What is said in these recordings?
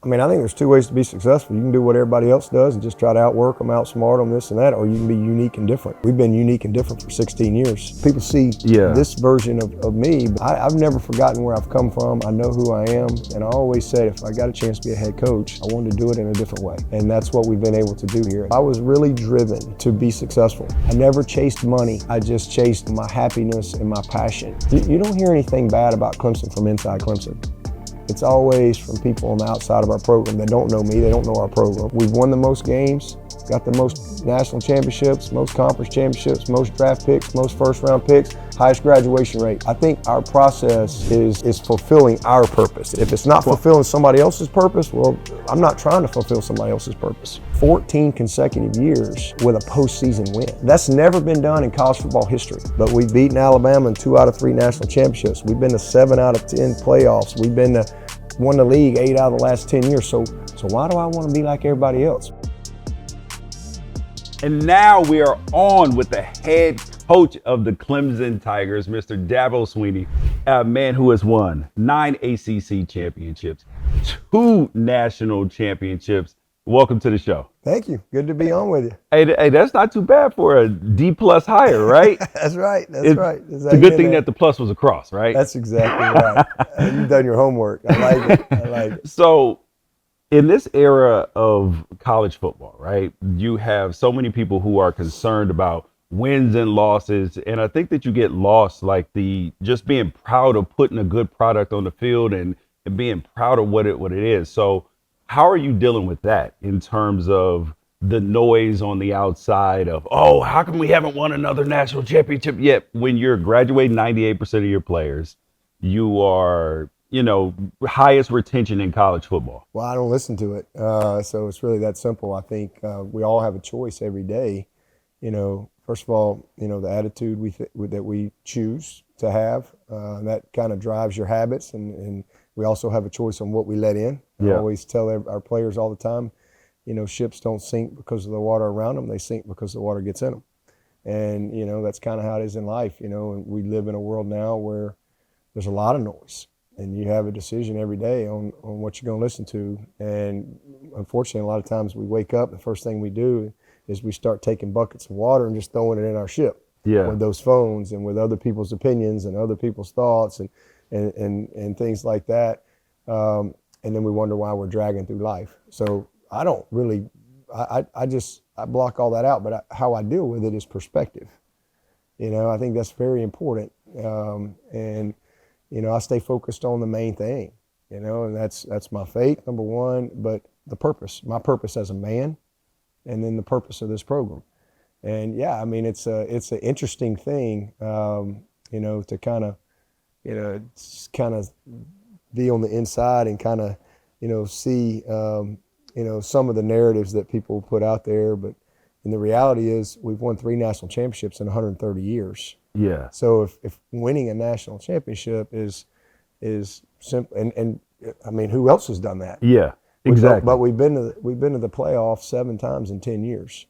I mean, I think there's two ways to be successful. You can do what everybody else does and just try to outwork them, outsmart them, this and that, or you can be unique and different. We've been unique and different for 16 years. People see this version of me. I've never forgotten where I've come from. I know who I am, and I always said if I got a chance to be a head coach, I wanted to do it in a different way, and that's what we've been able to do here. I was really driven to be successful. I never chased money. I just chased my happiness and my passion. You don't hear anything bad about Clemson from inside Clemson. It's always from people on the outside of our program that don't know me, they don't know our program. We've won the most games, got the most national championships, most conference championships, most draft picks, most first round picks, highest graduation rate. I think our process is fulfilling our purpose. If it's not fulfilling somebody else's purpose, well, I'm not trying to fulfill somebody else's purpose. 14 consecutive years with a postseason win. That's never been done in college football history. But we've beaten Alabama in 2 out of 3 national championships. We've been to 7 out of 10 playoffs. We've been to won the league 8 out of the last 10 years. So why do I want to be like everybody else? And now we are on with the head coach of the Clemson Tigers, Mr. Dabo Swinney, a man who has won 9 ACC championships, 2 national championships. Welcome to the show. Thank you. Good to be on with you. Hey, that's not too bad for a D plus higher, right? That's right. That's right. It's a good thing that the plus was a cross, right? That's exactly right. You've done your homework. I like it. I like it. So in this era of college football, right, you have so many people who are concerned about wins and losses. And I think that you get lost, like just being proud of putting a good product on the field and being proud of what it is. So how are you dealing with that in terms of the noise on the outside of, oh, how come we haven't won another national championship yet? When you're graduating 98% of your players, you are, highest retention in college football. Well, I don't listen to it. So it's really that simple. I think we all have a choice every day. First of all, the attitude that we choose to have, that kind of drives your habits, and we also have a choice on what we let in. I always tell our players all the time, ships don't sink because of the water around them. They sink because the water gets in them. And, that's kind of how it is in life, and we live in a world now where there's a lot of noise, and you have a decision every day on what you're going to listen to. And unfortunately, a lot of times we wake up, the first thing we do is we start taking buckets of water and just throwing it in our ship with those phones and with other people's opinions and other people's thoughts and things like that. And then we wonder why we're dragging through life. So I don't really, I block all that out, but how I deal with it is perspective. I think that's very important. And I stay focused on the main thing, and that's my faith, number one, but the purpose, my purpose as a man, and then the purpose of this program. And it's an interesting thing, to kind of be on the inside and kind of, see, some of the narratives that people put out there. But and the reality is we've won 3 national championships in 130 years. Yeah. So if winning a national championship is simple, and I mean, who else has done that? Yeah, exactly. But we've been to the playoffs 7 times in 10 years.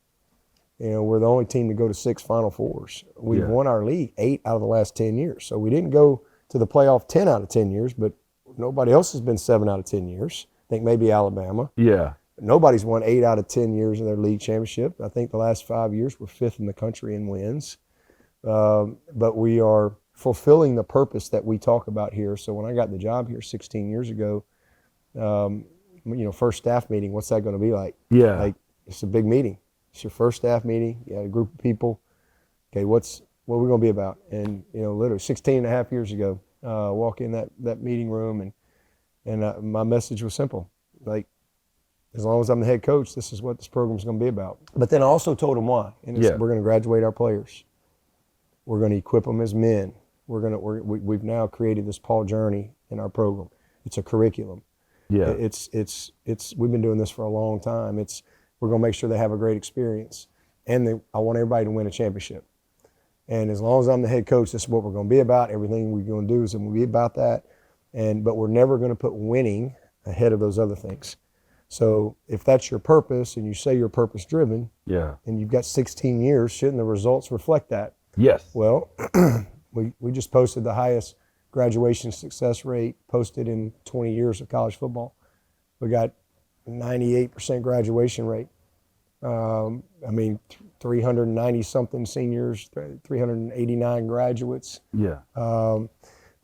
We're the only team to go to 6 Final Fours. We've won our league 8 out of the last 10 years. So we didn't go to the playoff 10 out of 10 years, but nobody else has been 7 out of 10 years. I think maybe Alabama. Yeah. Nobody's won 8 out of 10 years in their league championship. I think the last 5 years we're 5th in the country in wins. But we are fulfilling the purpose that we talk about here. So when I got the job here 16 years ago, first staff meeting, what's that going to be like? Yeah. Like, it's a big meeting. It's your first staff meeting. You got a group of people. Okay, what are we going to be about? And, literally 16 and a half years ago, walk in that meeting room, and my message was simple. Like, as long as I'm the head coach, this is what this program's going to be about. But then I also told them why. And we're going to graduate our players. We're going to equip them as men. We've now created this Paul journey in our program. It's a curriculum. Yeah. We've been doing this for a long time. We're going to make sure they have a great experience. And I want everybody to win a championship. And as long as I'm the head coach, this is what we're going to be about. Everything we're going to do is going to be about that. But we're never going to put winning ahead of those other things. So if that's your purpose and you say you're purpose driven, and you've got 16 years, shouldn't the results reflect that? Yes. Well, we just posted the highest graduation success rate posted in 20 years of college football. We got 98% graduation rate. 390 something seniors, 389 graduates. Yeah. So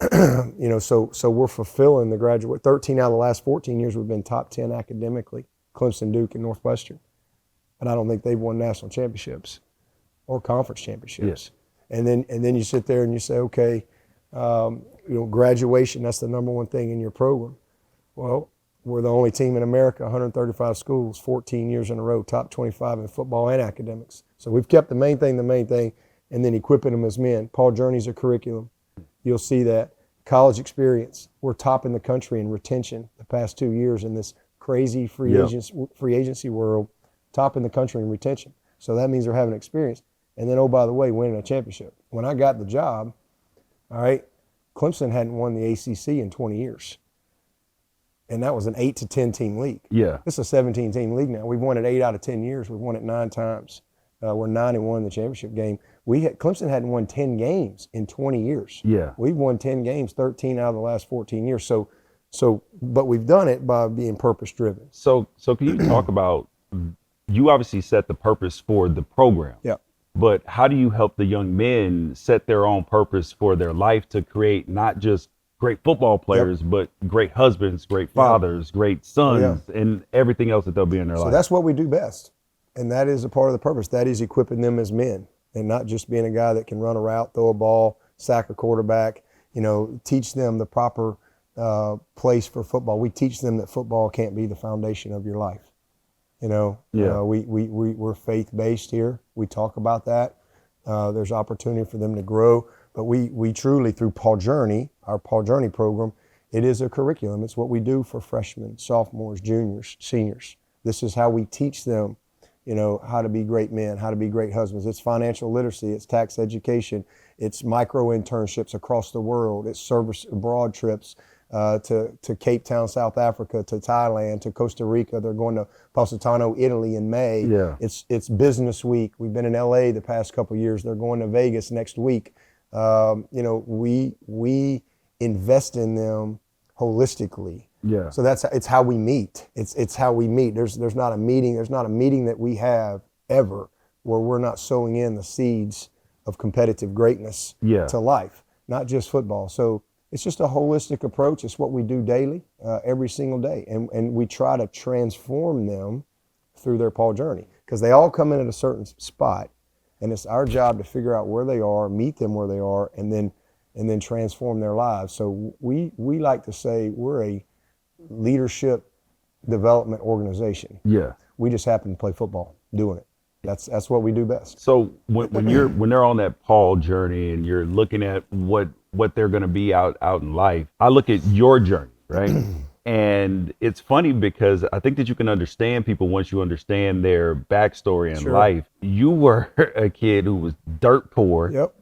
we're fulfilling the graduate. 13 out of the last 14 years we've been top 10 academically, Clemson, Duke, and Northwestern. And I don't think they've won national championships or conference championships. Yeah. And then you sit there and you say, okay, graduation, that's the number one thing in your program. Well, we're the only team in America, 135 schools, 14 years in a row, top 25 in football and academics. So we've kept the main thing, and then equipping them as men. Paul Journey's a curriculum. You'll see that. College experience. We're top in the country in retention the past 2 years in this crazy free agency world, top in the country in retention. So that means they're having experience. And then, oh, by the way, winning a championship. When I got the job, all right, Clemson hadn't won the ACC in 20 years. And that was an 8 to 10 team league. Yeah. It's a 17 team league now. We've won it 8 out of 10 years. We've won it 9 times. We're 9-1 in the championship game. Clemson hadn't won 10 games in 20 years. Yeah. We've won 10 games, 13 out of the last 14 years. But we've done it by being purpose driven. So can you talk about, you obviously set the purpose for the program. Yeah. But how do you help the young men set their own purpose for their life to create not just great football players, but great husbands, great fathers, great sons, and everything else that they'll be in their life? So that's what we do best. And that is a part of the purpose. That is equipping them as men and not just being a guy that can run a route, throw a ball, sack a quarterback, teach them the proper place for football. We teach them that football can't be the foundation of your life. We're faith-based here. We talk about that. There's opportunity for them to grow. But we truly, through Paul Journey, our Paul Journey program, it is a curriculum. It's what we do for freshmen, sophomores, juniors, seniors. This is how we teach them, how to be great men, how to be great husbands. It's financial literacy, it's tax education, it's micro internships across the world, it's service abroad trips to Cape Town, South Africa, to Thailand, to Costa Rica. They're going to Positano, Italy in May. Yeah. It's business week. We've been in LA the past couple of years. They're going to Vegas next week. We invest in them holistically. Yeah. So it's how we meet. It's how we meet. There's not a meeting that we have ever where we're not sowing in the seeds of competitive greatness to life, not just football. So it's just a holistic approach. It's what we do daily, every single day. And we try to transform them through their Paul journey because they all come in at a certain spot. And it's our job to figure out where they are, meet them where they are, and then transform their lives. So we like to say we're a leadership development organization. Yeah. We just happen to play football doing it. That's what we do best. So when they're on that Paul journey and you're looking at what they're going to be out in life, I look at your journey, right? And it's funny because I think that you can understand people once you understand their backstory in life. You were a kid who was dirt poor. Yep.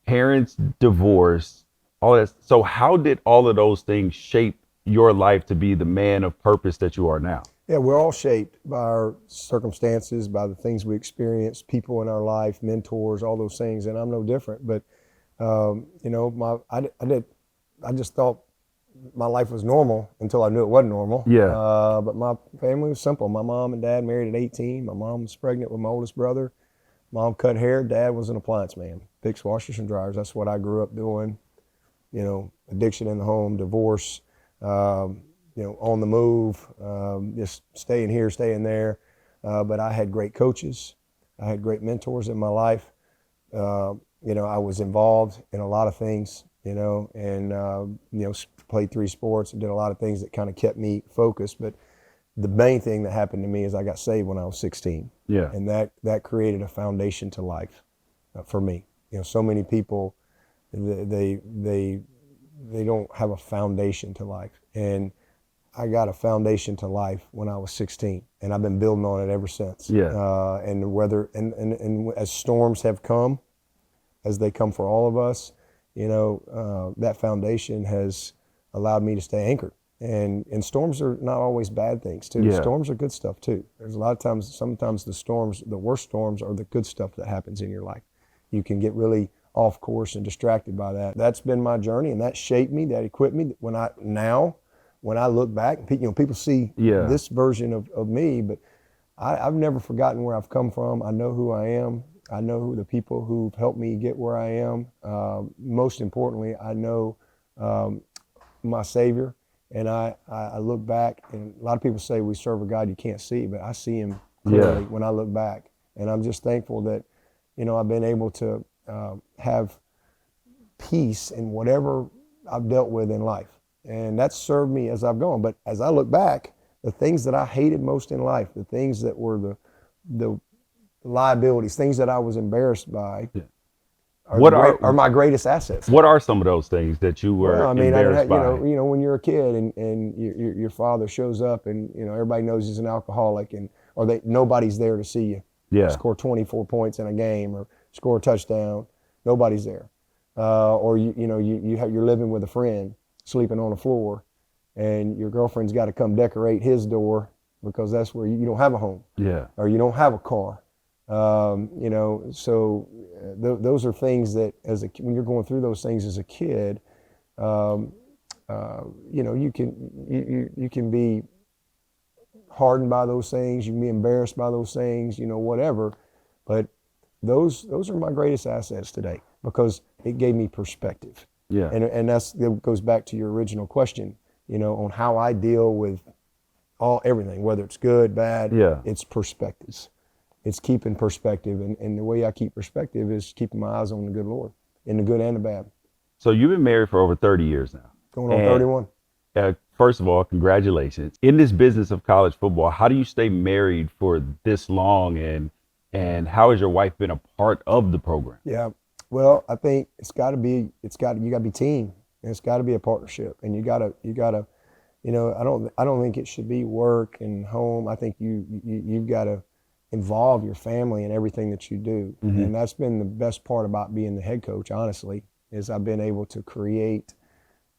Parents divorced, all that. So how did all of those things shape your life to be the man of purpose that you are now? Yeah, we're all shaped by our circumstances, by the things we experience, people in our life, mentors, all those things, and I'm no different. But I just thought my life was normal until I knew it wasn't normal. Yeah. But my family was simple. My mom and dad married at 18. My mom was pregnant with my oldest brother. Mom cut hair. Dad was an appliance man, fixed washers and dryers. That's what I grew up doing. Addiction in the home, divorce. On the move, just staying here, staying there. But I had great coaches. I had great mentors in my life. I was involved in a lot of things, played 3 sports and did a lot of things that kind of kept me focused. But the main thing that happened to me is I got saved when I was 16. Yeah. And that created a foundation to life for me. So many people, they don't have a foundation to life. And I got a foundation to life when I was 16, and I've been building on it ever since. Yeah. And as storms have come, as they come for all of us, that foundation has allowed me to stay anchored. And storms are not always bad things too. Yeah. Storms are good stuff too. There's a lot of times, sometimes the worst storms are the good stuff that happens in your life. You can get really off course and distracted by that. That's been my journey, and that shaped me, that equipped me. when I look back, people see Yeah. this version of me, but I've never forgotten where I've come from. I know who I am. I know who the people who've helped me get where I am. Most importantly, I know my Savior, and I look back, and a lot of people say we serve a God you can't see, but I see him clearly when I look back. And I'm just thankful that, I've been able to have peace in whatever I've dealt with in life. And that's served me as I've gone. But as I look back, the things that I hated most in life, the things that were the liabilities, things that I was embarrassed by, are my greatest assets. What are some of those things that you were embarrassed by? When you're a kid and your father shows up and everybody knows he's an alcoholic nobody's there to see you. Yeah. Score 24 points in a game or score a touchdown, nobody's there. Or you're living with a friend, sleeping on the floor, and your girlfriend's got to come decorate his door because that's where you don't have a home. Yeah. Or you don't have a car. So those are things that when you're going through those things as a kid, you can be hardened by those things, you can be embarrassed by those things, whatever. But those are my greatest assets today because it gave me perspective. Yeah. And that goes back to your original question, on how I deal with everything, whether it's good, bad. Yeah. It's perspectives. It's keeping perspective. And the way I keep perspective is keeping my eyes on the good Lord, in the good and the bad. So you've been married for over 30 years now. Going on 31. First of all, congratulations. In this business of college football, how do you stay married for this long, and how has your wife been a part of the program? Yeah. Well, I think you got to be team, and it's got to be a partnership, and you got to, I don't think it should be work and home. I think you've got to involve your family in everything that you do. Mm-hmm. And that's been the best part about being the head coach, honestly, is I've been able to create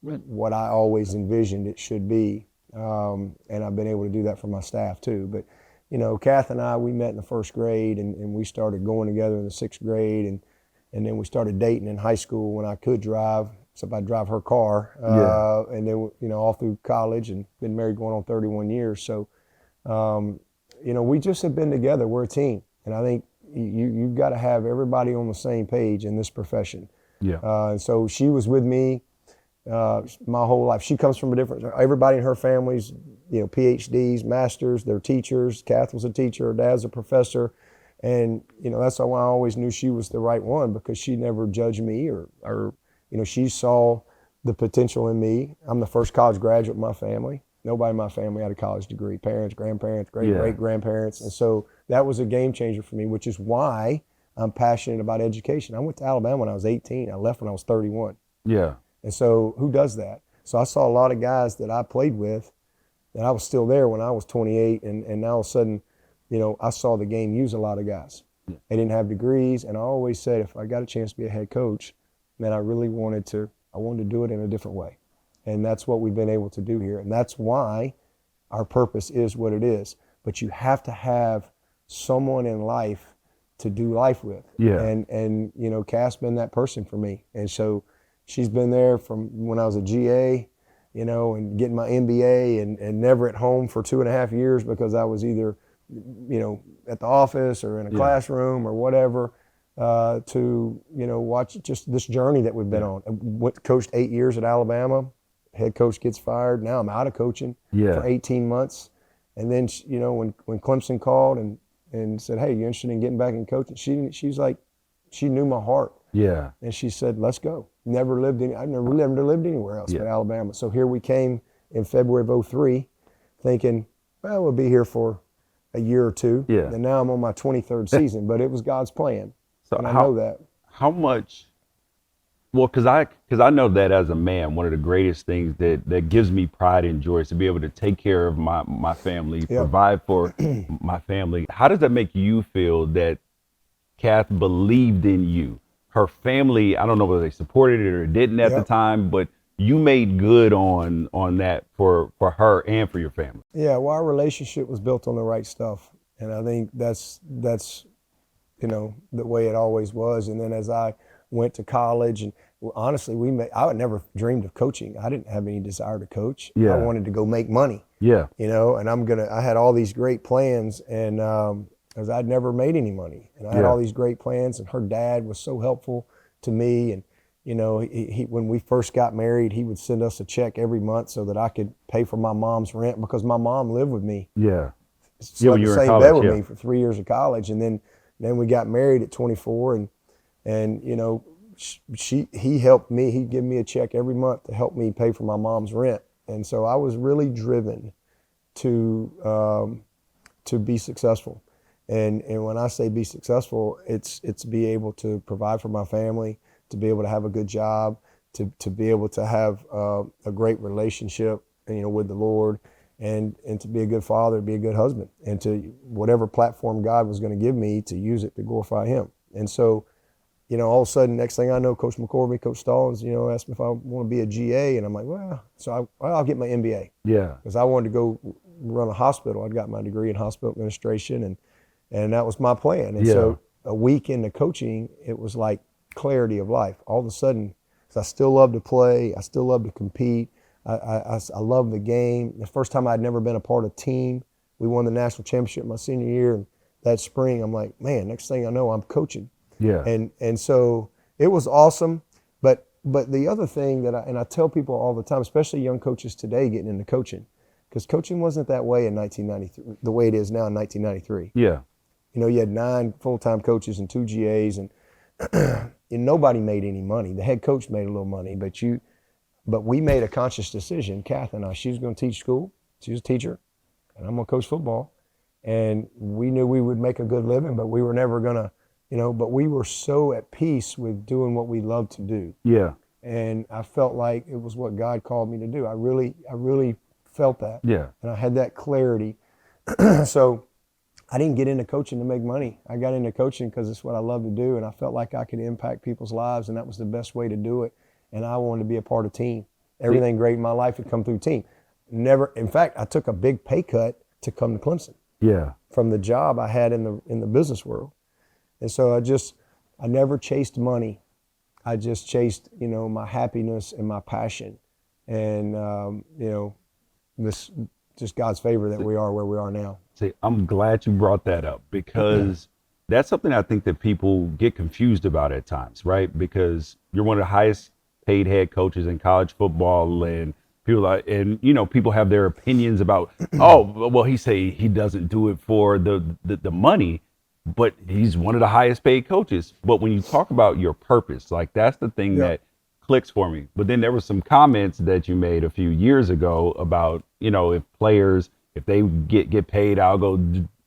what I always envisioned it should be. And I've been able to do that for my staff too. But, Kath and I, we met in the first grade and we started going together in the sixth grade. And then we started dating in high school when I could drive. So I'd drive her car. And then, all through college, and been married going on 31 years. So, we just have been together. We're a team. And I think you've got to have everybody on the same page in this profession. Yeah. And so she was with me my whole life. She comes from everybody in her family's, PhDs, masters, they're teachers. Kath was a teacher, her dad's a professor. And, that's why I always knew she was the right one, because she never judged me or she saw the potential in me. I'm the first college graduate in my family. Nobody in my family had a college degree. Parents, grandparents, great-grandparents. And so that was a game changer for me, which is why I'm passionate about education. I went to Alabama when I was 18. I left when I was 31. Yeah. And so who does that? So I saw a lot of guys that I played with that I was still there when I was 28. And now all of a sudden, I saw the game use a lot of guys. Yeah. They didn't have degrees. And I always said, if I got a chance to be a head coach, man, I really wanted to do it in a different way. And that's what we've been able to do here. And that's why our purpose is what it is. But you have to have someone in life to do life with. Yeah. And Cass been that person for me. And so she's been there from when I was a GA, and getting my MBA and never at home for 2.5 years because I was either, at the office or in a classroom or whatever, to, watch just this journey that we've been on. And coached 8 years at Alabama. Head coach gets fired. Now I'm out of coaching for 18 months. And then, when Clemson called and said, hey, you interested in getting back in coaching? She's like, she knew my heart. Yeah. And she said, let's go. I've never lived anywhere else but Alabama. So here we came in February of 2003 thinking, well, we'll be here for a year or two. Yeah. And now I'm on my 23rd season, but it was God's plan. So and I know that. How much, well, because I know that as a man, one of the greatest things that gives me pride and joy is to be able to take care of my family, provide for my family. How does that make you feel that Kath believed in you? Her family, I don't know whether they supported it or didn't at the time, but you made good on that for her and for your family. Yeah, well, our relationship was built on the right stuff. And I think that's the way it always was. And then as I went to college, and honestly, I would never dreamed of coaching. I didn't have any desire to coach. Yeah. I wanted to go make money. Yeah. You know, and I had all these great plans, and because I'd never made any money, and I had all these great plans, and her dad was so helpful to me, and you know, he when we first got married, he would send us a check every month so that I could pay for my mom's rent, because my mom lived with me. Yeah. Slept when in you the were in same bed college, with me for 3 years of college, and then we got married at 24, and you know, he helped me. He'd give me a check every month to help me pay for my mom's rent, and so I was really driven to be successful. And when I say be successful, it's be able to provide for my family, to be able to have a good job, to be able to have a great relationship, you know, with the Lord, and to be a good father, be a good husband, and to whatever platform God was going to give me, to use it to glorify Him. And so, you know, all of a sudden, next thing I know, Coach McCorvey, Coach Stallings, you know, asked me if I want to be a GA, and I'm like, well, so I'll get my MBA. Yeah. Because I wanted to go run a hospital. I'd got my degree in hospital administration, and that was my plan. And so a week into coaching, it was like clarity of life. All of a sudden, 'cause I still love to play, I still love to compete, I love the game. The first time I'd never been a part of a team, we won the national championship my senior year, and that spring, I'm like, man, next thing I know, I'm coaching. Yeah. And so it was awesome. But the other thing that I tell people all the time, especially young coaches today getting into coaching, because coaching wasn't that way in 1993, the way it is now in 1993. Yeah. You know, you had 9 full-time coaches and 2 GAs, and nobody made any money. The head coach made a little money, but we made a conscious decision, Kath and I. She was going to teach school. She was a teacher, and I'm going to coach football. And we knew we would make a good living, but we were never going to, you know, but we were so at peace with doing what we loved to do. Yeah. And I felt like it was what God called me to do. I really felt that. Yeah. And I had that clarity. So I didn't get into coaching to make money. I got into coaching because it's what I love to do, and I felt like I could impact people's lives, and that was the best way to do it. And I wanted to be a part of team. Everything great in my life had come through team. Never, in fact, I took a big pay cut to come to Clemson. Yeah. From the job I had in the business world. And so I never chased money. I just chased, you know, my happiness and my passion. And, you know, this just God's favor that we are where we are now. See, I'm glad you brought that up, because that's something I think that people get confused about at times, right? Because you're one of the highest paid head coaches in college football, and people have their opinions about, oh, well, he say he doesn't do it for the money, but he's one of the highest paid coaches. But when you talk about your purpose, like, that's the thing that clicks for me. But then there were some comments that you made a few years ago about, you know, if players, if they get paid, I'll go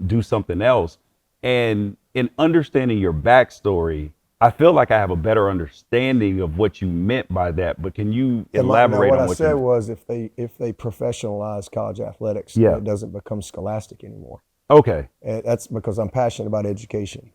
do something else. And in understanding your backstory, I feel like I have a better understanding of what you meant by that. But can you elaborate on what I said was, if they professionalize college athletics, it doesn't become scholastic anymore. Okay. And that's because I'm passionate about education.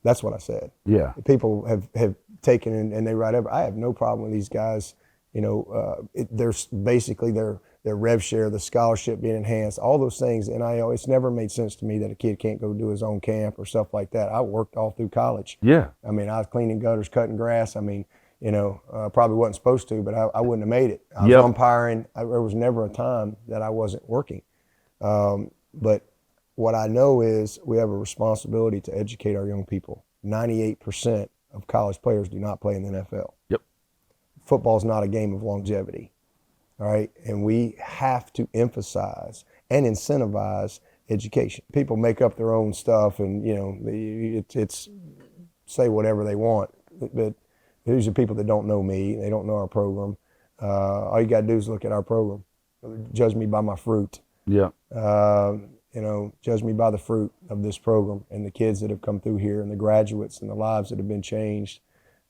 That's what I said. Yeah. People have taken and they write over. I have no problem with these guys. You know, there's basically their rev share, the scholarship being enhanced, all those things. And it's never made sense to me that a kid can't go do his own camp or stuff like that. I worked all through college. Yeah. I mean, I was cleaning gutters, cutting grass. I mean, you know, probably wasn't supposed to, but I wouldn't have made it. I was umpiring. There was never a time that I wasn't working. But what I know is we have a responsibility to educate our young people. 98% of college players do not play in the NFL. Yep. Football's not a game of longevity, all right? And we have to emphasize and incentivize education. People make up their own stuff, and, you know, it's say whatever they want. But these are people that don't know me. They don't know our program. All you got to do is look at our program. Judge me by my fruit. Yeah. You know, judge me by the fruit of this program and the kids that have come through here and the graduates and the lives that have been changed.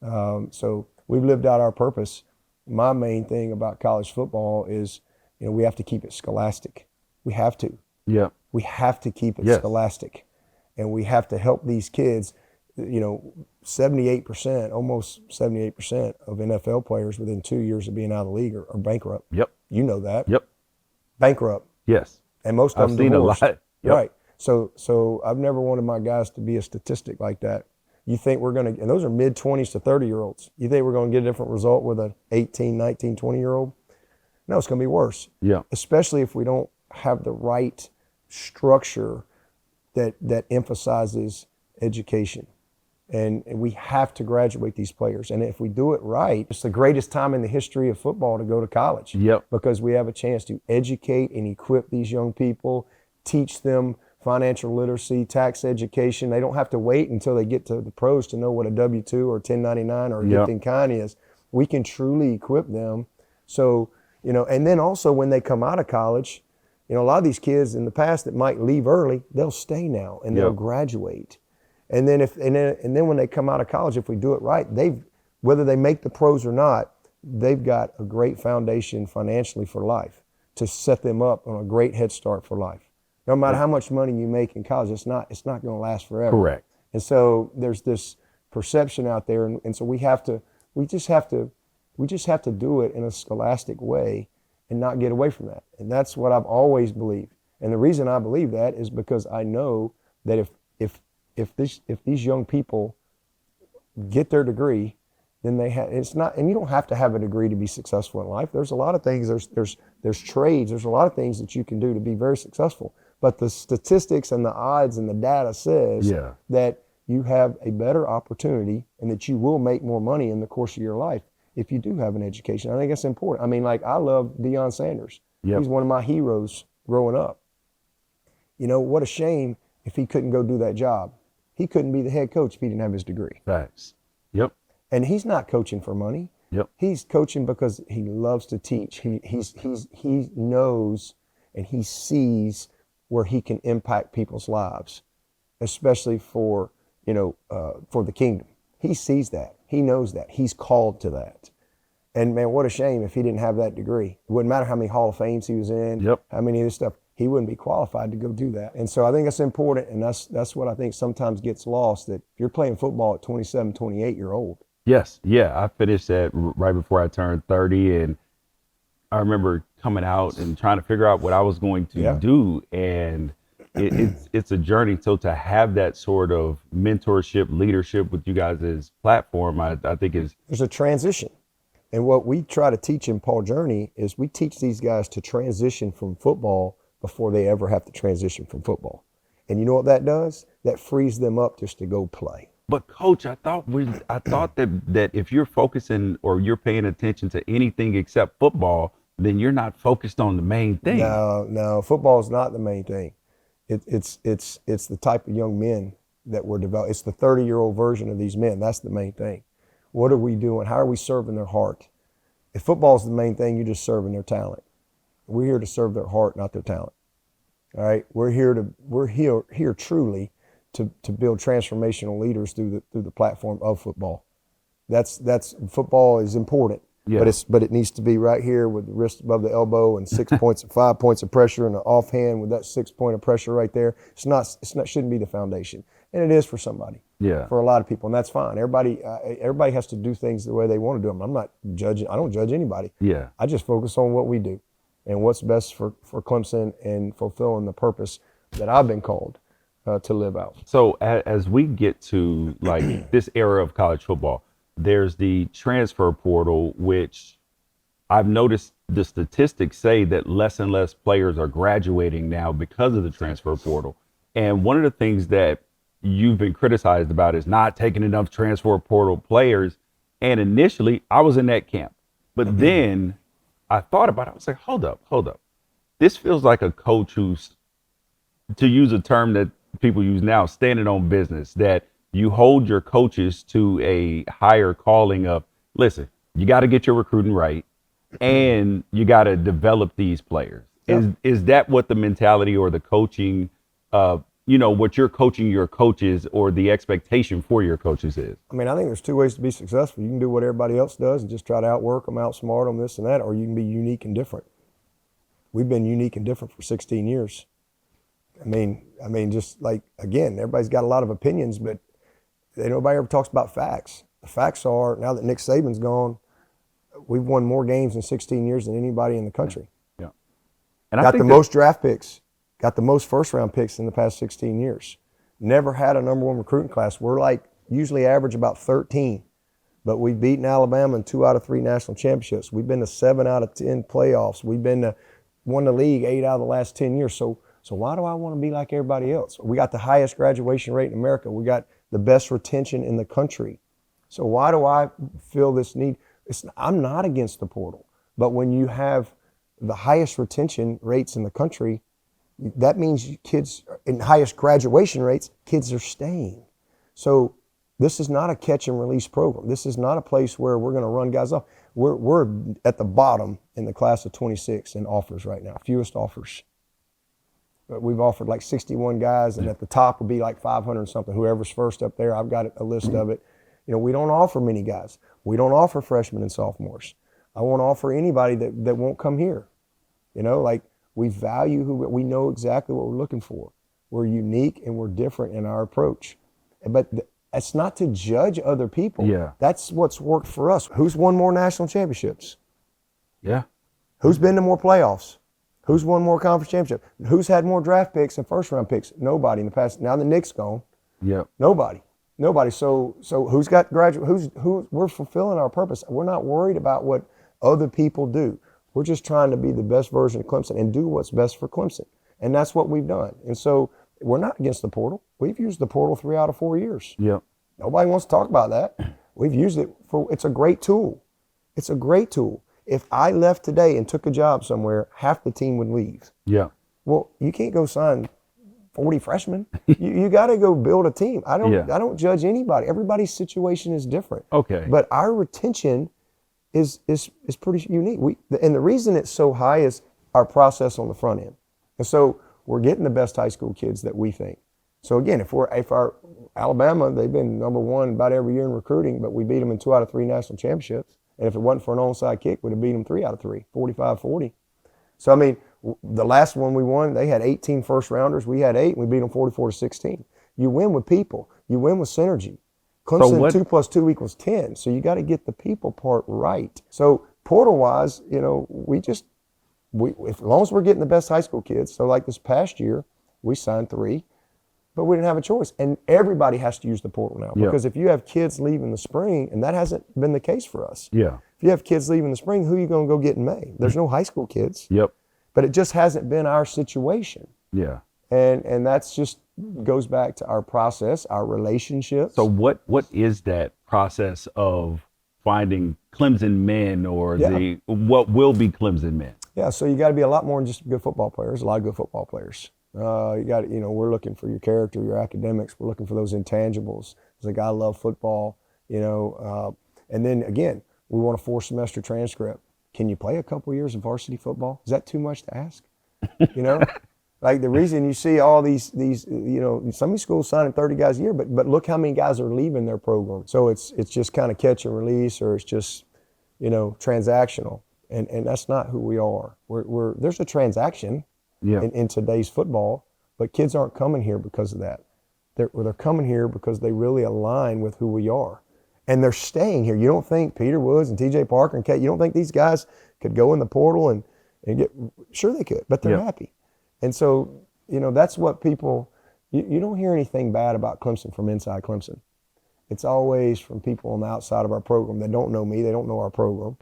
So we've lived out our purpose. My main thing about college football is, you know, we have to keep it scholastic. We have to. Yeah. We have to keep it scholastic. And we have to help these kids. You know, 78%, almost 78% of NFL players within 2 years of being out of the league are bankrupt. Yep. You know that. Yep. Bankrupt. Yes. And most of them I've seen divorced. a lot. Yep. Right. So I've never wanted my guys to be a statistic like that. You think we're going to, and those are mid-20s to 30-year-olds. You think we're going to get a different result with an 18, 19, 20-year-old? No, it's going to be worse. Yeah. Especially if we don't have the right structure that emphasizes education. And we have to graduate these players. And if we do it right, it's the greatest time in the history of football to go to college. Yep. Because we have a chance to educate and equip these young people, teach them financial literacy, tax education. They don't have to wait until they get to the pros to know what a W-2 or 1099 or a gift in kind is. We can truly equip them. So, you know, and then also when they come out of college, you know, a lot of these kids in the past that might leave early, they'll stay now and they'll graduate. And then when they come out of college, if we do it right, whether they make the pros or not, they've got a great foundation financially for life to set them up on a great head start for life. No matter how much money you make in college, it's not going to last forever. Correct. And so there's this perception out there, and so we just have to do it in a scholastic way and not get away from that. And that's what I've always believed. And the reason I believe that is because I know that if these young people get their degree, then and you don't have to have a degree to be successful in life. There's a lot of things, there's trades, there's a lot of things that you can do to be very successful. But the statistics and the odds and the data says that you have a better opportunity and that you will make more money in the course of your life if you do have an education. I think that's important. I mean, like, I love Deion Sanders. He's one of my heroes growing up. You know, what a shame if he couldn't go do that job. He couldn't be the head coach if he didn't have his degree. Facts. Yep. And he's not coaching for money. Yep. He's coaching because he loves to teach. He knows and he sees where he can impact people's lives, especially for the kingdom. He sees that. He knows that. He's called to that. And man, what a shame if he didn't have that degree. It wouldn't matter how many Hall of Fames he was in, how many of this stuff. He wouldn't be qualified to go do that. And so I think that's important, and that's what I think sometimes gets lost, that if you're playing football at 27, 28, you're old. Yes. Yeah. I finished that right before I turned 30, and I remember coming out and trying to figure out what I was going to do. And it's a journey. So to have that sort of mentorship, leadership with you guys' platform, I think there's a transition. And what we try to teach in Paul Journey is we teach these guys to transition from football before they ever have to transition from football. And you know what that does? That frees them up just to go play. But Coach, I thought that if you're focusing or you're paying attention to anything except football, then you're not focused on the main thing. No, football is not the main thing. It's the type of young men that we're developing. It's the 30-year-old version of these men. That's the main thing. What are we doing? How are we serving their heart? If football is the main thing, you're just serving their talent. We're here to serve their heart, not their talent. All right, we're here truly to build transformational leaders through the platform of football. That's football is important, but it needs to be right here with the wrist above the elbow and 5 points of pressure and an offhand with that 6 point of pressure right there. Shouldn't be the foundation, and it is for somebody. For a lot of people, and that's fine. Everybody has to do things the way they want to do them. I'm not judging. I don't judge anybody. I just focus on what we do and what's best for Clemson and fulfilling the purpose that I've been called to live out. So as we get to like this era of college football, there's the transfer portal, which I've noticed the statistics say that less and less players are graduating now because of the transfer portal. And one of the things that you've been criticized about is not taking enough transfer portal players. And initially I was in that camp, but then I thought about it. I was like, hold up. This feels like a coach who's, to use a term that people use now, standing on business, that you hold your coaches to a higher calling of, listen, you got to get your recruiting right and you got to develop these players. Is that what the mentality or the coaching, what you're coaching your coaches or the expectation for your coaches is? I mean, I think there's two ways to be successful. You can do what everybody else does and just try to outwork them, outsmart them, this and that, or you can be unique and different. We've been unique and different for 16 years. I mean, just like, again, everybody's got a lot of opinions, but nobody ever talks about facts. The facts are, now that Nick Saban's gone, we've won more games in 16 years than anybody in the country. And got the most draft picks, got the most first-round picks in the past 16 years. Never had a number one recruiting class. We're like usually average about 13. But we've beaten Alabama in 2 out of 3 national championships. We've been to 7 out of 10 playoffs. We've won the league 8 out of the last 10 years. So why do I want to be like everybody else? We got the highest graduation rate in America. We got the best retention in the country. So why do I feel this need? I'm not against the portal. But when you have the highest retention rates in the country, that means kids, in highest graduation rates, kids are staying. So this is not a catch and release program. This is not a place where we're going to run guys off. We're at the bottom in the class of 26 in offers right now, fewest offers. But we've offered like 61 guys, and at the top would be like 500 and something. Whoever's first up there, I've got a list of it. You know, we don't offer many guys. We don't offer freshmen and sophomores. I won't offer anybody that won't come here. You know, like we value we know exactly what we're looking for. We're unique and we're different in our approach. But it's not to judge other people. Yeah. That's what's worked for us. Who's won more national championships? Yeah. Who's been to more playoffs? Who's won more conference championships? Who's had more draft picks and first round picks? Nobody in the past. Now the Knicks gone. Yep. Nobody. So who's got we're fulfilling our purpose. We're not worried about what other people do. We're just trying to be the best version of Clemson and do what's best for Clemson. And that's what we've done. And so we're not against the portal. We've used the portal 3 out of 4 years. Yep. Nobody wants to talk about that. We've used it it's a great tool. It's a great tool. If I left today and took a job somewhere, half the team would leave. Yeah. Well, you can't go sign 40 freshmen. you got to go build a team. I don't judge anybody. Everybody's situation is different. Okay. But our retention is pretty unique. And the reason it's so high is our process on the front end. And so we're getting the best high school kids that we think. So again, if our Alabama, they've been number 1 about every year in recruiting, but we beat them in 2 out of 3 national championships. And if it wasn't for an onside kick, we'd have beat them 3 out of 3, 45-40. So I mean, the last one we won, they had 18 first rounders. We had 8, and we beat them 44-16. You win with people. You win with synergy. Clemson 2 + 2 = 10. So you got to get the people part right. So portal-wise, you know, as long as we're getting the best high school kids. So like this past year, we signed 3, but we didn't have a choice. And everybody has to use the portal now because if you have kids leaving the spring, and that hasn't been the case for us. Yeah. If you have kids leaving the spring, who are you going to go get in May? There's no high school kids. Yep. But it just hasn't been our situation. Yeah. And that's just goes back to our process, our relationships. So what is that process of finding Clemson men or what will be Clemson men? Yeah, so you got to be a lot more than just good football players. A lot of good football players. We're looking for your character, your academics. We're looking for those intangibles. It's like, I love football, and then again, we want a 4-semester transcript. Can you play a couple years of varsity football? Is that too much to ask? Like the reason you see all these some of these schools signing 30 guys a year, but look how many guys are leaving their program. So it's just kind of catch and release, or it's just, transactional. And that's not who we are. There's a transaction in today's football, but kids aren't coming here because of that. They're coming here because they really align with who we are. And they're staying here. You don't think Peter Woods and T.J. Parker and Kate, you don't think these guys could go in the portal and get, sure they could, but they're happy. And so, that's what people, you don't hear anything bad about Clemson from inside Clemson. It's always from people on the outside of our program that don't know me, they don't know our program.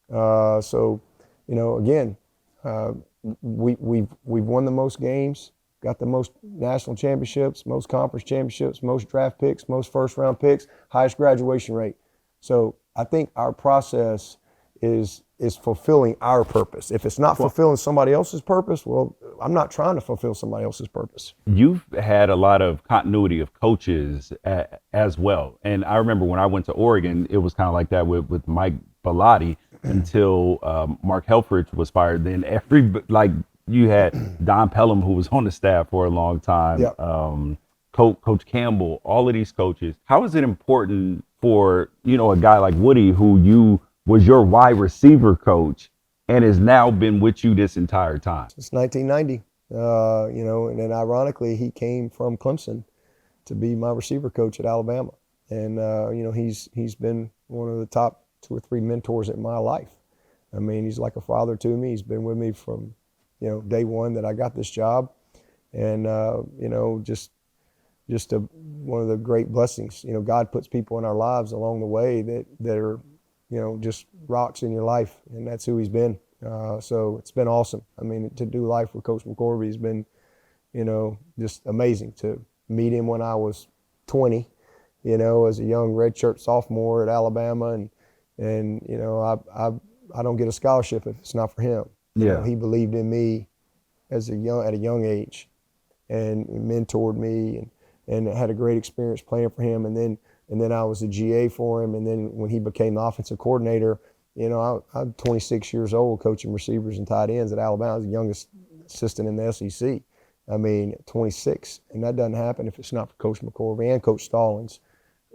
Again, we've won the most games, got the most national championships, most conference championships, most draft picks, most first round picks, highest graduation rate. So I think our process is fulfilling our purpose. If it's not fulfilling somebody else's purpose, well, I'm not trying to fulfill somebody else's purpose. You've had a lot of continuity of coaches as well. And I remember when I went to Oregon, it was kind of like that with Mike Bellotti until Mark Helfrich was fired. Then you had Don Pelham, who was on the staff for a long time, Coach Campbell, all of these coaches. How is it important for, a guy like Woody, who was your wide receiver coach and has now been with you this entire time? Since 1990, and then ironically, he came from Clemson to be my receiver coach at Alabama. And, he's been one of the top 2 or 3 mentors in my life. I mean, he's like a father to me. He's been with me from, day one that I got this job. And, just just one of the great blessings. You know, God puts people in our lives along the way that are, you know, just rocks in your life, and that's who he's been. So it's been awesome. I mean, to do life with Coach McCorvey has been, you know, just amazing. To meet him when I was 20, you know, as a young redshirt sophomore at Alabama, and you know, I don't get a scholarship if it's not for him. You know, he believed in me at a young age, and mentored me, and had a great experience playing for him. And then I was a GA for him. And then when he became the offensive coordinator, you know, I'm 26 years old coaching receivers and tight ends at Alabama. I was the youngest assistant in the SEC. I mean, 26. And that doesn't happen if it's not for Coach McCorvey and Coach Stallings,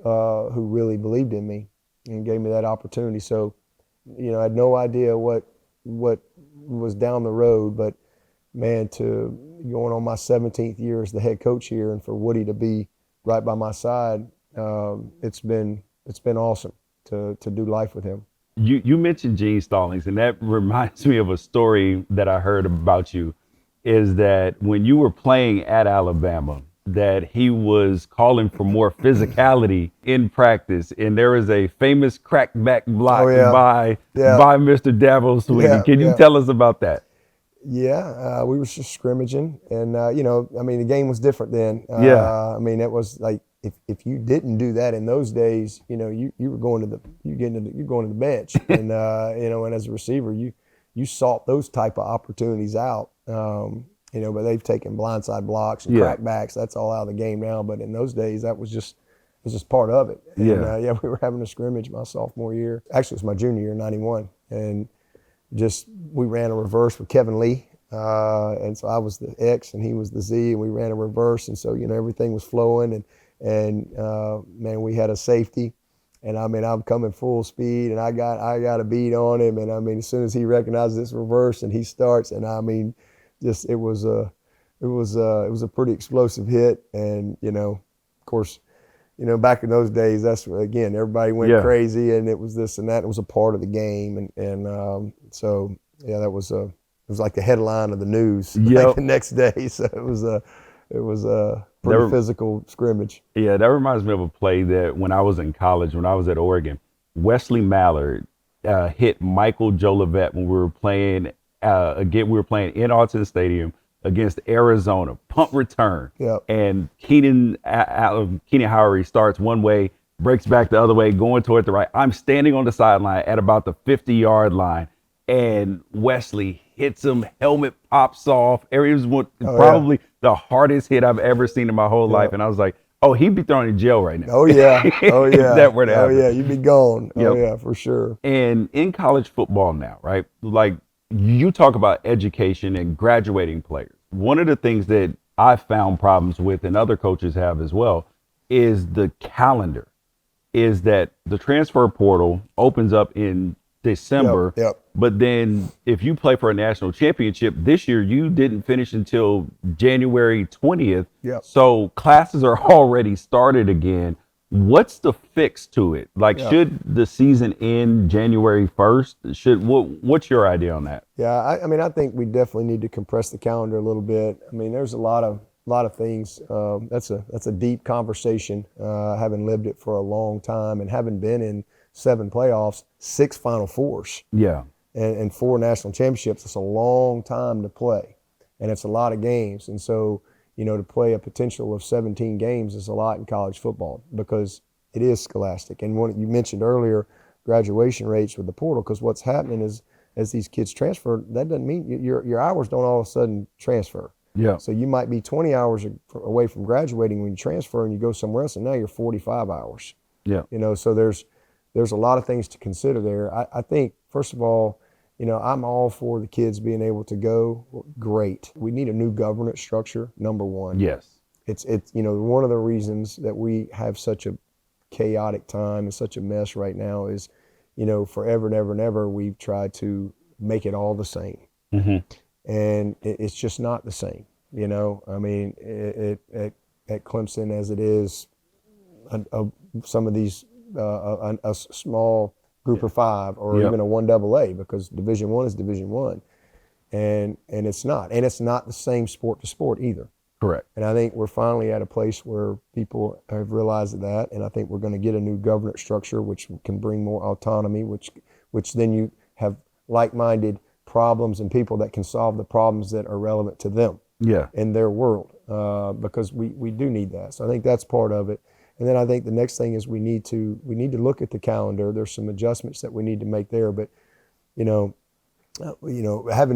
who really believed in me and gave me that opportunity. So, you know, I had no idea what was down the road, but man, to going on my 17th year as the head coach here, and for Woody to be right by my side, it's been awesome to do life with him. You mentioned Gene Stallings, and that reminds me of a story that I heard about you, is that when you were playing at Alabama, that he was calling for more physicality in practice, and there is a famous crackback block by Mr. Dabo Swinney. Can you tell us about that? Yeah, we were just scrimmaging, and you know, I mean, the game was different then. I mean, it was like if you didn't do that in those days, you know, you were going to the bench, and you know, and as a receiver, you sought those type of opportunities out. You know, but they've taken blindside blocks and crackbacks. That's all out of the game now. But in those days, that was just part of it. And, we were having a scrimmage my sophomore year. Actually, it was my junior year, '91, and we ran a reverse with Kevin Lee, and so I was the X and he was the Z, and we ran a reverse, and so, you know, everything was flowing, and man, we had a safety, and I mean, I'm coming full speed, and I got a beat on him, and I mean, as soon as he recognizes this reverse and he starts, and I mean, just it was a pretty explosive hit, and you know, of course, you know, back in those days, that's again, everybody went crazy, and it was this and that. It was a part of the game, and so yeah, it was like the headline of the news like the next day. So it was a pretty physical scrimmage. Yeah, that reminds me of a play that when I was in college, when I was at Oregon, Wesley Mallard hit Michael Jolivet when we were playing again. We were playing in Alton Stadium against Arizona, punt return. And Keenan Howery starts one way, breaks back the other way, going toward the right. I'm standing on the sideline at about the 50-yard line, and Wesley hits him, helmet pops off. It was probably the hardest hit I've ever seen in my whole life. And I was like, oh, he'd be thrown in jail right now. Oh, yeah. Oh, yeah. That were to happen. Oh, yeah, you'd be gone. Oh, yeah, for sure. And in college football now, right, like, you talk about education and graduating players. One of the things that I found problems with, and other coaches have as well, is the calendar. Is that the transfer portal opens up in December, but then if you play for a national championship this year, you didn't finish until January 20th. So classes are already started again. What's the fix to it? Like, should the season end January 1st? What's your idea on that? Yeah, I mean, I think we definitely need to compress the calendar a little bit. I mean, there's a lot of things. That's a deep conversation. Having lived it for a long time and having been in 7 playoffs, 6 Final Fours, and 4 national championships. It's a long time to play, and it's a lot of games. And so, you know, to play a potential of 17 games is a lot in college football because it is scholastic. And what you mentioned earlier, graduation rates with the portal, because what's happening is as these kids transfer, that doesn't mean your hours don't all of a sudden transfer. So you might be 20 hours away from graduating when you transfer and you go somewhere else, and now you're 45 hours. You know, so there's a lot of things to consider there. I think, first of all, you know, I'm all for the kids being able to go. Great. We need a new governance structure, number one. It's you know, one of the reasons that we have such a chaotic time and such a mess right now is, you know, forever and ever and ever we've tried to make it all the same. And it's just not the same. You know, I mean, at Clemson as it is, some of these, a small group of 5 or even a 1AA, because Division I is Division I, and it's not the same sport to sport either. Correct. And I think we're finally at a place where people have realized that, and I think we're going to get a new governance structure which can bring more autonomy, which then you have like-minded problems and people that can solve the problems that are relevant to them in their world, because we do need that. So I think that's part of it. And then I think the next thing is we need to look at the calendar. There's some adjustments that we need to make there, but having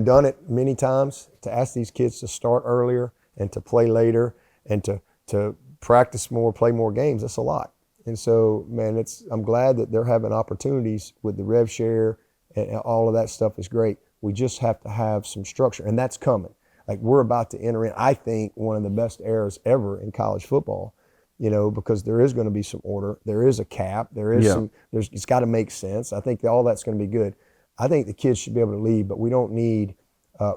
done it many times, to ask these kids to start earlier and to play later and to practice more, play more games, that's a lot. And so, man, I'm glad that they're having opportunities with the rev share, and all of that stuff is great. We just have to have some structure, and that's coming. Like, we're about to enter in, I think, one of the best eras ever in college football, because there is going to be some order. There is a cap. It's got to make sense. I think all that's going to be good. I think the kids should be able to leave, but we don't need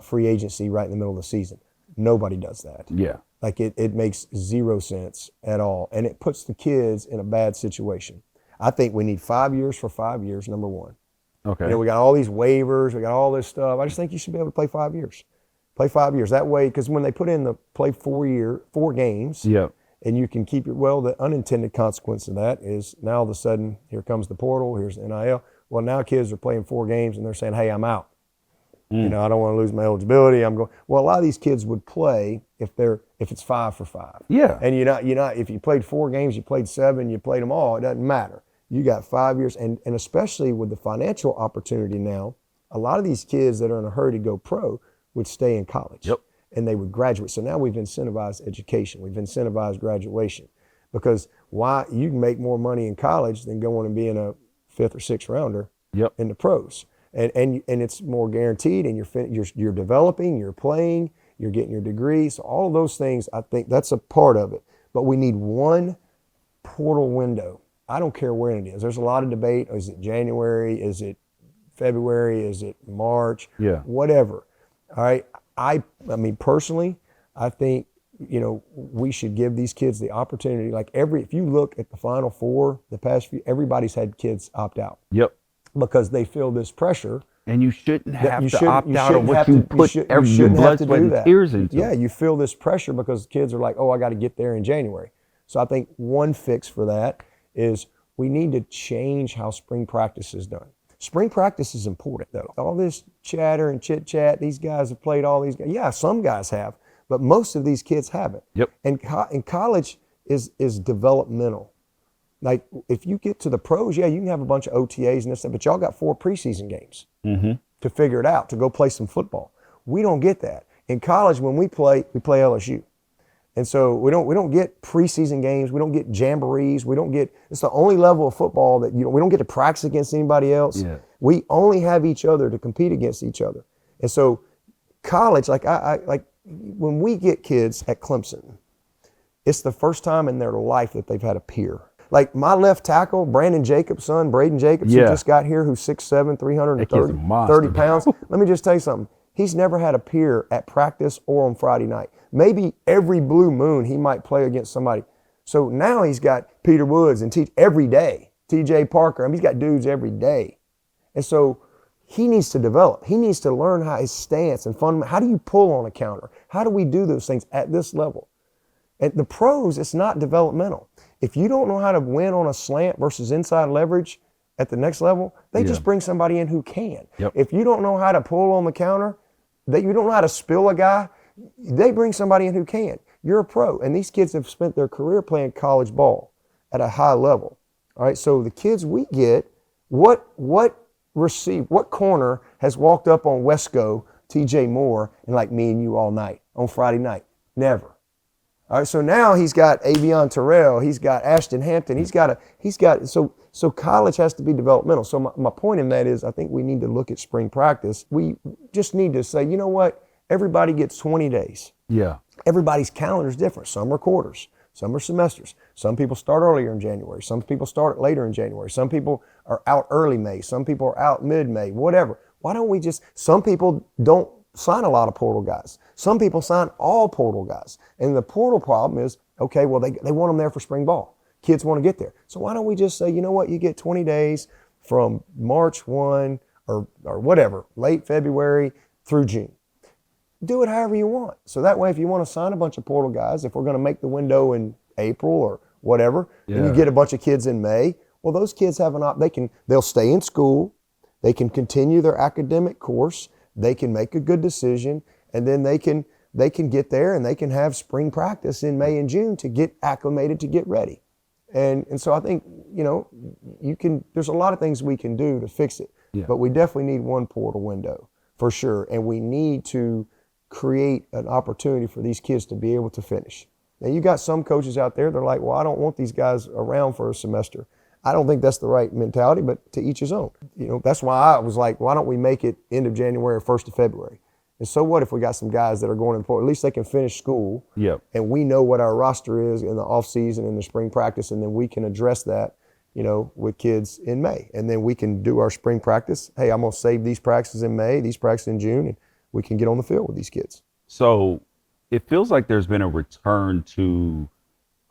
free agency right in the middle of the season. Nobody does that. Yeah. Like, it makes zero sense at all. And it puts the kids in a bad situation. I think we need 5 years for 5 years, number one. Okay. We got all these waivers. We got all this stuff. I just think you should be able to play 5 years. Play 5 years. That way, because when they put in the play 4 games, and you can keep it, the unintended consequence of that is now all of a sudden, here comes the portal, here's the NIL. Well, now kids are playing 4 games and they're saying, hey, I'm out. I don't want to lose my eligibility. I'm going. Well, a lot of these kids would play if it's 5 for 5. Yeah. And you're not. If you played 4 games, you played 7, you played them all. It doesn't matter. You got 5 years, and especially with the financial opportunity now, a lot of these kids that are in a hurry to go pro would stay in college. Yep. And they would graduate. So now we've incentivized education. We've incentivized graduation, because why you can make more money in college than going and being a 5th or 6th rounder in the pros. And it's more guaranteed, and you're developing, you're playing, you're getting your degree. So all of those things, I think that's a part of it. But we need one portal window. I don't care when it is. There's a lot of debate. Is it January? Is it February? Is it March? Yeah. Whatever. All right. I mean, personally, I think, we should give these kids the opportunity. Like, if you look at the Final Four, the past few, everybody's had kids opt out. Yep. Because they feel this pressure. And you shouldn't have to opt out of what you put your shouldn't blood, have to sweat, do and that. tears into. Yeah, you feel this pressure because kids are like, oh, I got to get there in January. So I think one fix for that is we need to change how spring practice is done. Spring practice is important, though. All this chatter and chit-chat, these guys have played all these guys. Yeah, some guys have, but most of these kids haven't. Yep. And college is developmental. Like, if you get to the pros, you can have a bunch of OTAs and this stuff, but y'all got 4 preseason games to figure it out, to go play some football. We don't get that. In college, when we play LSU. And so we don't get preseason games. We don't get jamborees. It's the only level of football that we don't get to practice against anybody else. Yeah. We only have each other to compete against each other. And so college, like when we get kids at Clemson, it's the first time in their life that they've had a peer. Like my left tackle, Brandon Jacobs' son, Braden Jacobs, who just got here, who's 6'7", 330 pounds. Let me just tell you something. He's never had a peer at practice or on Friday night. Maybe every blue moon he might play against somebody. So now he's got Peter Woods and every day, TJ Parker. I mean, he's got dudes every day. And so he needs to develop. He needs to learn how his stance and fundamental. How do you pull on a counter? How do we do those things at this level? At the pros, it's not developmental. If you don't know how to win on a slant versus inside leverage at the next level, they just bring somebody in who can. Yep. If you don't know how to pull on the counter, you don't know how to spill a guy, they bring somebody in who can. You're a pro. And these kids have spent their career playing college ball at a high level. All right, so the kids we get, what corner has walked up on Wesco, TJ Moore, and like me and you all night on Friday night? Never. All right, so now he's got Avion Terrell, he's got Ashton Hampton, so college has to be developmental. So my point in that is I think we need to look at spring practice. We just need to say, you know what? Everybody gets 20 days. Yeah. Everybody's calendar is different. Some are quarters, some are semesters. Some people start earlier in January. Some people start later in January. Some people are out early May. Some people are out mid-May, whatever. Why don't we some people don't sign a lot of portal guys. Some people sign all portal guys. And the portal problem is, okay, well, they want them there for spring ball. Kids want to get there. So why don't we just say, you know what, you get 20 days from March 1 or whatever, late February through June. do it however you want. So that way, if you want to sign a bunch of portal guys, if we're going to make the window in April or whatever, and you get a bunch of kids in May, well, those kids have they'll stay in school, they can continue their academic course, they can make a good decision, and then they can get there and they can have spring practice in May and June to get acclimated, to get ready. And so I think, there's a lot of things we can do to fix it, but we definitely need one portal window for sure. And we need to create an opportunity for these kids to be able to finish. Now you got some coaches out there, they're like, well, I don't want these guys around for a semester. I don't think that's the right mentality, but to each his own. That's why I was like, why don't we make it end of January or 1st of February? And so what if we got some guys that are going to the portal? At least they can finish school. Yep. And we know what our roster is in the off season and the spring practice, and then we can address that, with kids in May. And then we can do our spring practice. Hey, I'm going to save these practices in May, these practices in June, and we can get on the field with these kids. So it feels like there's been a return to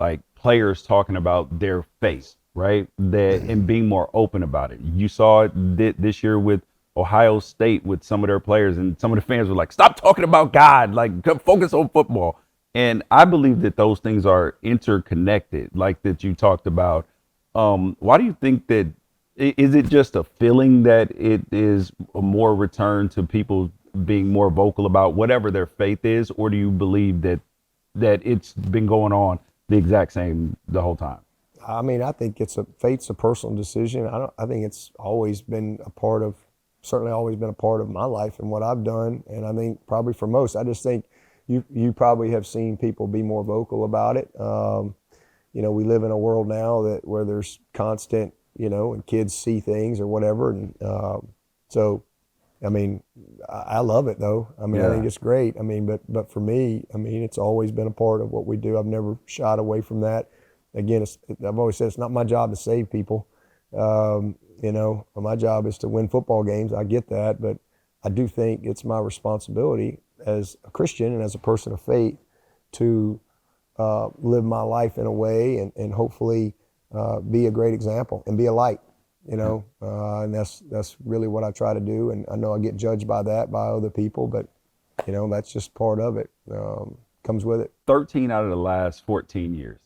like players talking about their faith, right? And being more open about it. You saw it this year with Ohio State with some of their players, and some of the fans were like, stop talking about God, like focus on football. And I believe that those things are interconnected, like that you talked about. Why do you think that? Is it just a feeling that it is a more return to people being more vocal about whatever their faith is, or do you believe that it's been going on the exact same the whole time? I mean, I think faith's a personal decision. I think it's always been certainly always been a part of my life and what I've done. And I think probably for most, I just think you probably have seen people be more vocal about it. We live in a world now where there's constant, and kids see things or whatever. And so, I mean, I love it though. I mean, I think it's great. I mean, but for me, I mean, it's always been a part of what we do. I've never shied away from that. Again, I've always said it's not my job to save people. My job is to win football games. I get that, but I do think it's my responsibility as a Christian and as a person of faith to live my life in a way and hopefully be a great example and be a light, and that's really what I try to do. And I know I get judged by other people, but that's just part of it. Comes with it. 13 out of the last 14 years,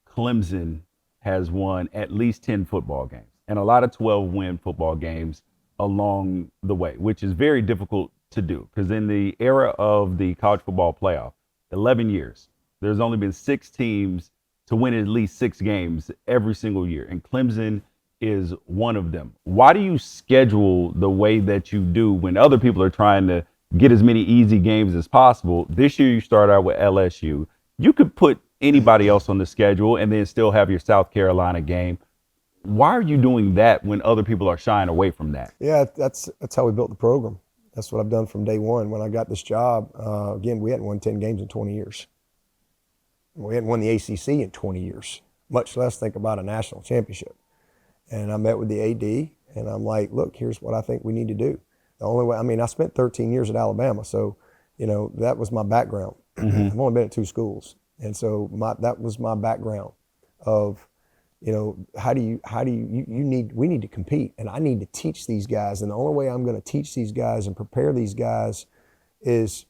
Clemson has won at least 10 football games and a lot of 12-win football games along the way, which is very difficult to do because in the era of the college football playoff, 11 years, there's only been 6 teams to win at least 6 games every single year, and Clemson is one of them. Why do you schedule the way that you do when other people are trying to get as many easy games as possible? This year you start out with LSU. You could put anybody else on the schedule and then still have your South Carolina game. Why are you doing that when other people are shying away from that? Yeah, that's how we built the program. That's what I've done from day one. When I got this job, again, we hadn't won 10 games in 20 years. We hadn't won the ACC in 20 years, much less think about a national championship. And I met with the AD, and I'm like, look, here's what I think we need to do. The only way, I spent 13 years at Alabama, so, that was my background. Mm-hmm. I've only been at 2 schools. And so that was my background of, we need to compete, and I need to teach these guys. And the only way I'm going to teach these guys and prepare these guys is,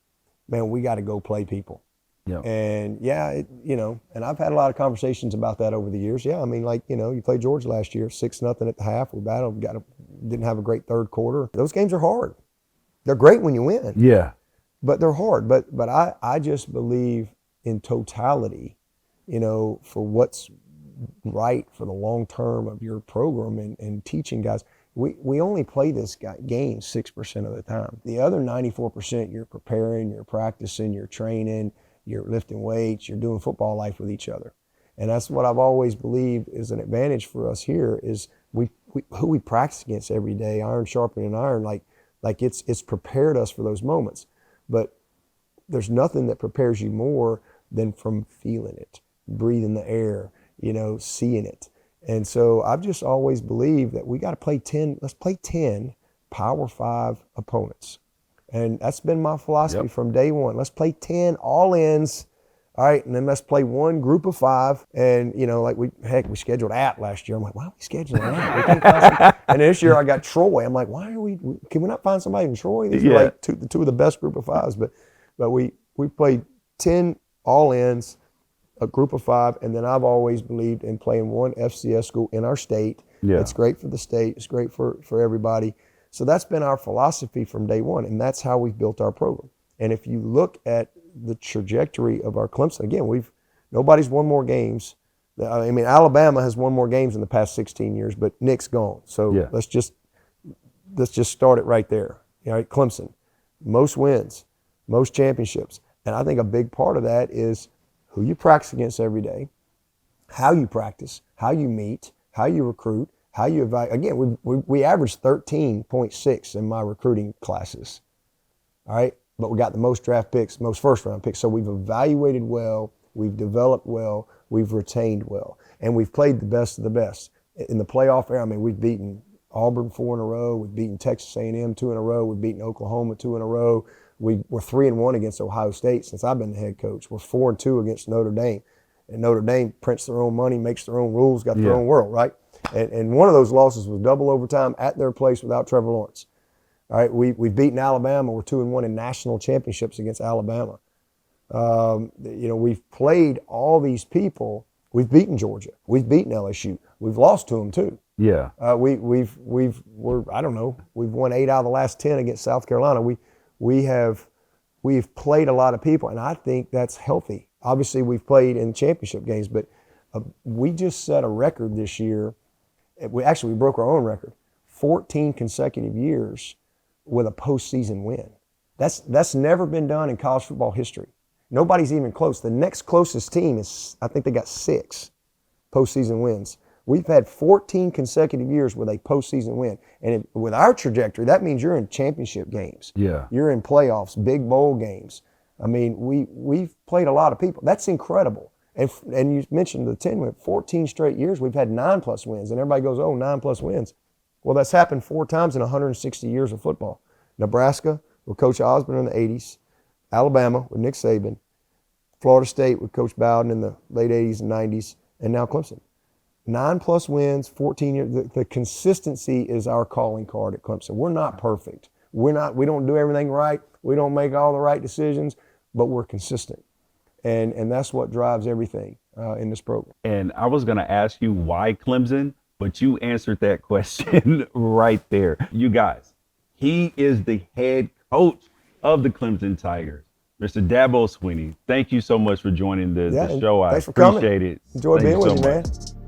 man, we got to go play people. Yep. And and I've had a lot of conversations about that over the years. Yeah, you played Georgia last year, 6-0 at the half. We battled, didn't have a great third quarter. Those games are hard. They're great when you win. Yeah. But they're hard. But I just believe in totality, for what's right for the long term of your program and teaching guys. We only play this game 6% of the time. The other 94%, you're preparing, you're practicing, you're training, you're lifting weights, you're doing football life with each other. And that's what I've always believed is an advantage for us here is who we practice against every day, iron sharpening iron, like it's prepared us for those moments. But there's nothing that prepares you more than from feeling it, breathing the air, seeing it. And so I've just always believed that we got to play 10, let's play 10 Power 5 opponents. And that's been my philosophy from day one. Let's play 10 all-ins, all right, and then let's play one group of 5. And, we scheduled last year. I'm like, why are we scheduling at? We can't find somebody. And this year I got Troy. I'm like, can we not find somebody in Troy? These are like the two of the best group of 5s. But but we played 10 all-ins, a group of 5, and then I've always believed in playing one FCS school in our state. Yeah. It's great for the state. It's great for everybody. So that's been our philosophy from day one, and that's how we've built our program. And if you look at the trajectory of our Clemson, again, nobody's won more games. I mean, Alabama has won more games in the past 16 years, but Nick's gone. So Yeah. let's just start it right there. All right, Clemson, most wins, most championships. And I think a big part of that is who you practice against every day, how you practice, how you meet, how you recruit, how you evaluate. Again, we averaged 13.6 in my recruiting classes. All right, but we got the most draft picks, most first-round picks. So we've evaluated well, we've developed well, we've retained well, and we've played the best of the best. In the playoff era, I mean, we've beaten Auburn 4 in a row, we've beaten Texas A&M 2 in a row, we've beaten Oklahoma 2 in a row. We're 3-1 against Ohio State since I've been the head coach. We're 4-2 against Notre Dame. And Notre Dame prints their own money, makes their own rules, got their own world, right? And one of those losses was double overtime at their place without Trevor Lawrence. All right, we've beaten Alabama. We're 2-1 in national championships against Alabama. We've played all these people. We've beaten Georgia. We've beaten LSU. We've lost to them too. Yeah. We've won 8 out of the last 10 against South Carolina. We've played a lot of people, and I think that's healthy. Obviously, we've played in championship games, but we just set a record this year. We broke our own record, 14 consecutive years with a postseason win. That's never been done in college football history. Nobody's even close. The next closest team is, I think they got 6 postseason wins. We've had 14 consecutive years with a postseason win. And with our trajectory, that means you're in championship games. Yeah. You're in playoffs, big bowl games. I mean, we've played a lot of people. That's incredible. And you mentioned the 10 14 straight years, we've had 9+ wins. And everybody goes, oh, 9+ wins. Well, that's happened 4 times in 160 years of football. Nebraska with Coach Osborne in the 80s. Alabama with Nick Saban. Florida State with Coach Bowden in the late 80s and 90s. And now Clemson. 9+ wins, 14 years. The consistency is our calling card at Clemson. We're not perfect. We don't do everything right. We don't make all the right decisions, but we're consistent. And that's what drives everything in this program. And I was going to ask you why Clemson, but you answered that question right there. You guys, he is the head coach of the Clemson Tigers, Mr. Dabo Swinney. Thank you so much for joining the show. I thanks for appreciate coming. it. Enjoy Thank being you with so you, much. man.